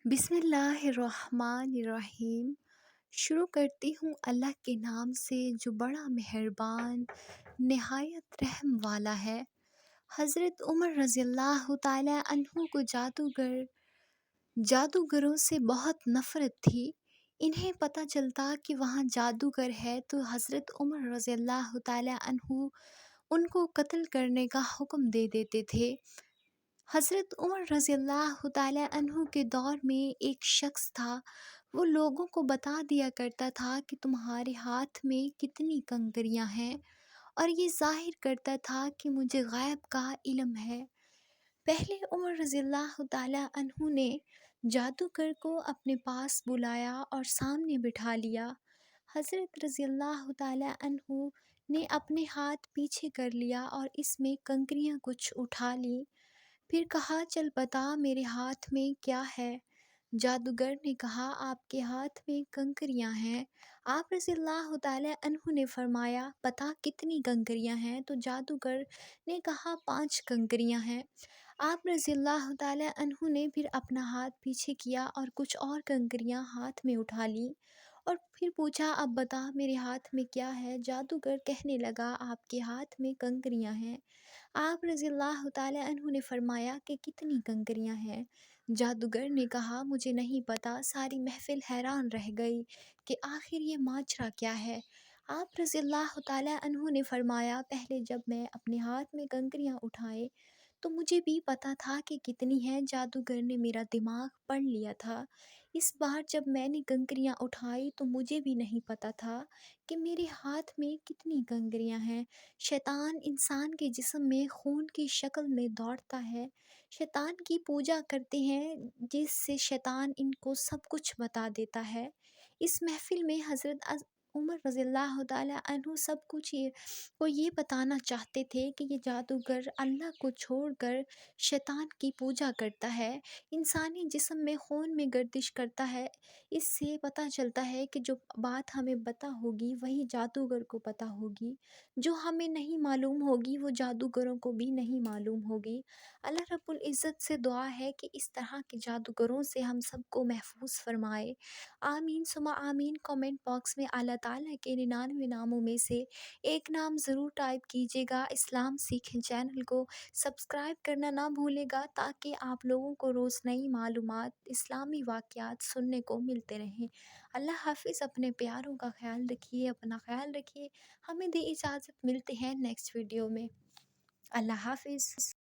بسم اللہ الرحمن الرحیم۔ شروع کرتی ہوں اللہ کے نام سے جو بڑا مہربان نہایت رحم والا ہے۔ حضرت عمر رضی اللہ تعالیٰ عنہ کو جادوگروں سے بہت نفرت تھی۔ انہیں پتہ چلتا کہ وہاں جادوگر ہے تو حضرت عمر رضی اللہ تعالیٰ عنہ ان کو قتل کرنے کا حکم دے دیتے تھے۔ حضرت عمر رضی اللہ تعالیٰ عنہ کے دور میں ایک شخص تھا، وہ لوگوں کو بتا دیا کرتا تھا کہ تمہارے ہاتھ میں کتنی کنکریاں ہیں، اور یہ ظاہر کرتا تھا کہ مجھے غیب کا علم ہے۔ پہلے عمر رضی اللہ تعالیٰ عنہ نے جادوگر کو اپنے پاس بلایا اور سامنے بٹھا لیا۔ حضرت رضی اللہ تعالیٰ عنہ نے اپنے ہاتھ پیچھے کر لیا اور اس میں کنکریاں کچھ اٹھا لیں، پھر کہا چل بتا میرے ہاتھ میں کیا ہے؟ جادوگر نے کہا آپ کے ہاتھ میں کنکریاں ہیں۔ آپ رضی اللہ تعالیٰ عنہ نے فرمایا بتا کتنی کنکریاں ہیں؟ تو جادوگر نے کہا 5 کنکریاں ہیں۔ آپ رضی اللہ تعالیٰ عنہ نے پھر اپنا ہاتھ پیچھے کیا اور کچھ اور کنکریاں ہاتھ میں اٹھا لیں اور پھر پوچھا اب بتا میرے ہاتھ میں کیا ہے؟ جادوگر کہنے لگا آپ کے ہاتھ میں کنکریاں ہیں۔ آپ رضی اللہ تعالیٰ عنہ نے فرمایا کہ کتنی کنکریاں ہیں؟ جادوگر نے کہا مجھے نہیں پتا۔ ساری محفل حیران رہ گئی کہ آخر یہ ماجرا کیا ہے۔ آپ رضی اللہ تعالیٰ عنہ نے فرمایا پہلے جب میں اپنے ہاتھ میں کنکریاں اٹھائے تو مجھے بھی پتا تھا کہ کتنی ہیں، جادوگر نے میرا دماغ پڑھ لیا تھا۔ اس بار جب میں نے کنکریاں اٹھائی تو مجھے بھی نہیں پتا تھا کہ میرے ہاتھ میں کتنی کنکریاں ہیں۔ شیطان انسان کے جسم میں خون کی شکل میں دوڑتا ہے۔ شیطان کی پوجا کرتے ہیں جس سے شیطان ان کو سب کچھ بتا دیتا ہے۔ اس محفل میں حضرت عمر رضی اللہ تعالیٰ عنہ سب کچھ کو یہ بتانا چاہتے تھے کہ یہ جادوگر اللہ کو چھوڑ کر شیطان کی پوجا کرتا ہے، انسانی جسم میں خون میں گردش کرتا ہے۔ اس سے پتہ چلتا ہے کہ جو بات ہمیں پتہ ہوگی وہی جادوگر کو پتہ ہوگی، جو ہمیں نہیں معلوم ہوگی وہ جادوگروں کو بھی نہیں معلوم ہوگی۔ اللہ رب العزت سے دعا ہے کہ اس طرح کے جادوگروں سے ہم سب کو محفوظ فرمائے، آمین ثم آمین۔ کامنٹ باکس میں اللہ تعالیٰ کے 99 ناموں میں سے ایک نام ضرور ٹائپ کیجیے گا۔ اسلام سیکھیں چینل کو سبسکرائب کرنا نہ بھولے گا تاکہ آپ لوگوں کو روز نئی معلومات، اسلامی واقعات سننے کو ملتے رہیں۔ اللہ حافظ۔ اپنے پیاروں کا خیال رکھیے، اپنا خیال رکھیے۔ ہمیں دے اجازت، ملتے ہیں نیکسٹ ویڈیو میں۔ اللہ حافظ۔